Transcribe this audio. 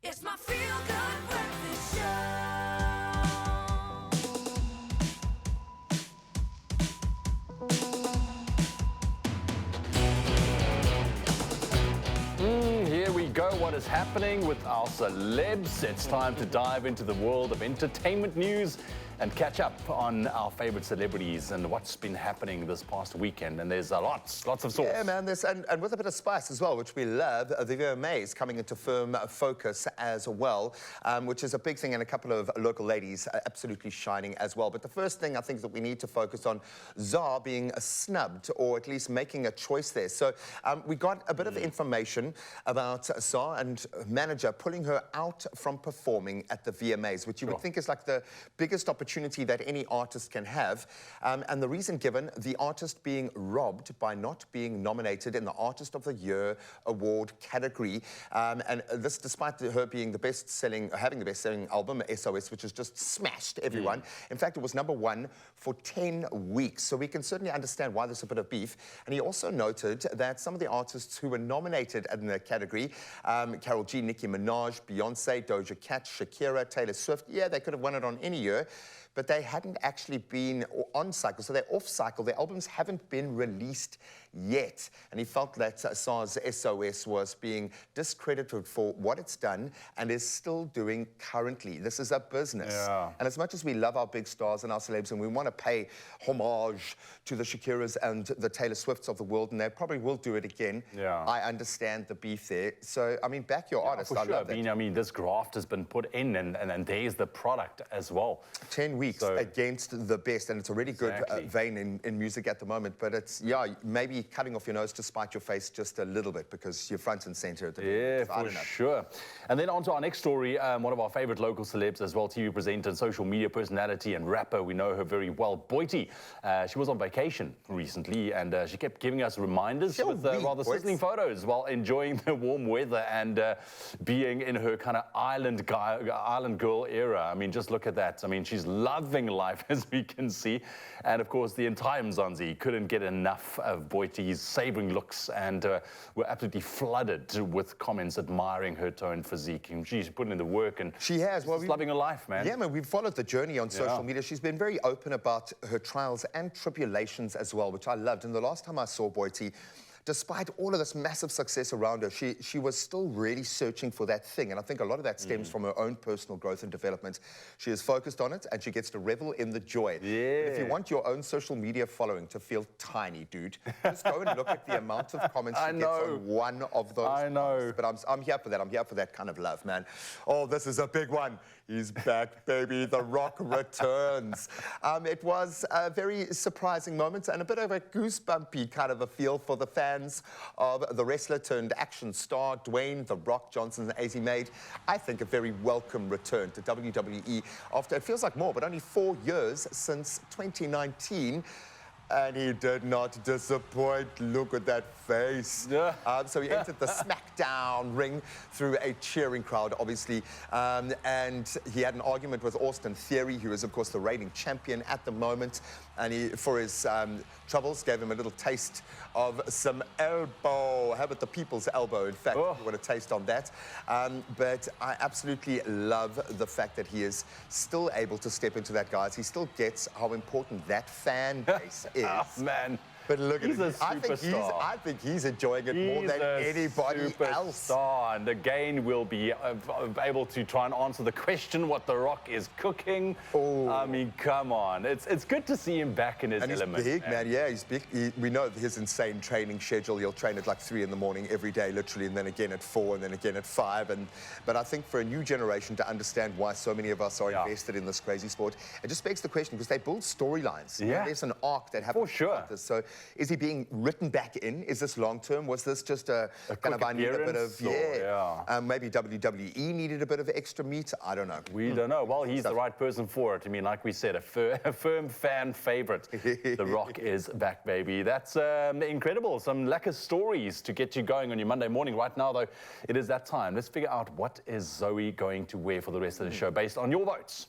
It's my feel-good breakfast show. Here we go. What is happening with our celebs? It's time to dive into the world of entertainment news and catch up on our favorite celebrities and what's been happening this past weekend. And there's lots of sauce. Yeah, man, and with a bit of spice as well, which we love. The VMAs coming into firm focus as well, which is a big thing, and a couple of local ladies absolutely shining as well. But the first thing I think that we need to focus on, SZA being snubbed, or at least making a choice there. So we got a bit of information about SZA and manager pulling her out from performing at the VMAs, which you would think is like the biggest opportunity that any artist can have. And the reason given, the artist being robbed by not being nominated in the Artist of the Year award category. And this despite her being having the best-selling album, SOS, which has just smashed everyone. In fact, it was #1 for 10 weeks. So we can certainly understand why there's a bit of beef. And he also noted that some of the artists who were nominated in the category, Karol G, Nicki Minaj, Beyonce, Doja Cat, Shakira, Taylor Swift, yeah, they could have won it on any year, but they hadn't actually been on cycle, so they're off cycle. Their albums haven't been released yet. And he felt that SZA's SOS was being discredited for what it's done and is still doing currently. This is a business. Yeah. And as much as we love our big stars and our celebs, and we want to pay homage to the Shakiras and the Taylor Swifts of the world, and they probably will do it again, I understand the beef there. So, I mean, back your artists. For I sure. love that. I mean, this graft has been put in, and there's the product as well. 10 weeks against the best, and it's a really good vein in music at the moment. But it's, yeah, maybe cutting off your nose to spite your face just a little bit, because you're front and center at the Yeah, for sure. And then on to our next story, one of our favorite local celebs as well, TV presenter and social media personality and rapper. We know her very well, Boity. She was on vacation recently, and she kept giving us reminders with rather sizzling photos while enjoying the warm weather and being in her kind of island girl era. I mean, just look at that. I mean, she's loving life, as we can see. And of course, the entire Mzansi couldn't get enough of Boity's savoring looks, and were absolutely flooded with comments admiring her toned physique. And she's putting in the work, and she has. Well, loving her life, man. Yeah, man, we've followed the journey on social media. She's been very open about her trials and tribulations as well, which I loved. And the last time I saw Boity, despite all of this massive success around her, she was still really searching for that thing. And I think a lot of that stems from her own personal growth and development. She is focused on it, and she gets to revel in the joy. Yeah. If you want your own social media following to feel tiny, dude, just go and look at the amount of comments she gets on one of those. I know. But I'm here for that. I'm here for that kind of love, man. Oh, this is a big one. He's back, baby. The Rock returns. It was a very surprising moment and a bit of a goosebumpy kind of a feel for the fans of the wrestler turned action star, Dwayne The Rock Johnson, as he made, I think, a very welcome return to WWE after, it feels like more, but only 4 years since 2019. And he did not disappoint. Look at that face. Yeah. So he entered the SmackDown ring through a cheering crowd, obviously. And he had an argument with Austin Theory, who is, of course, the reigning champion at the moment. And he, for his troubles, gave him a little taste of some elbow. How about the people's elbow, in fact? If you want a taste on that. But I absolutely love the fact that he is still able to step into that, guys. He still gets how important that fan base is. Oh, man. But look at him. I think he's enjoying it more than anybody else. And again, we'll be able to try and answer the question what The Rock is cooking. I mean, come on. It's good to see him back in his element. He's big, man. Yeah, he's big. We know his insane training schedule. He'll train at like 3 in the morning every day, literally, and then again at 4, and then again at 5. But I think for a new generation to understand why so many of us are invested in this crazy sport, it just begs the question, because they build storylines. Yeah. There's an arc that happens. For sure. Like this. So is he being written back in? Is this long-term? Was this just a kind of, I need a bit of, maybe WWE needed a bit of extra meat? I don't know. We don't know. Well, he's the right person for it. I mean, like we said, a firm fan favorite. The Rock is back, baby. That's incredible. Some lekker stories to get you going on your Monday morning. Right now, though, it is that time. Let's figure out what is Zoe going to wear for the rest of the show based on your votes.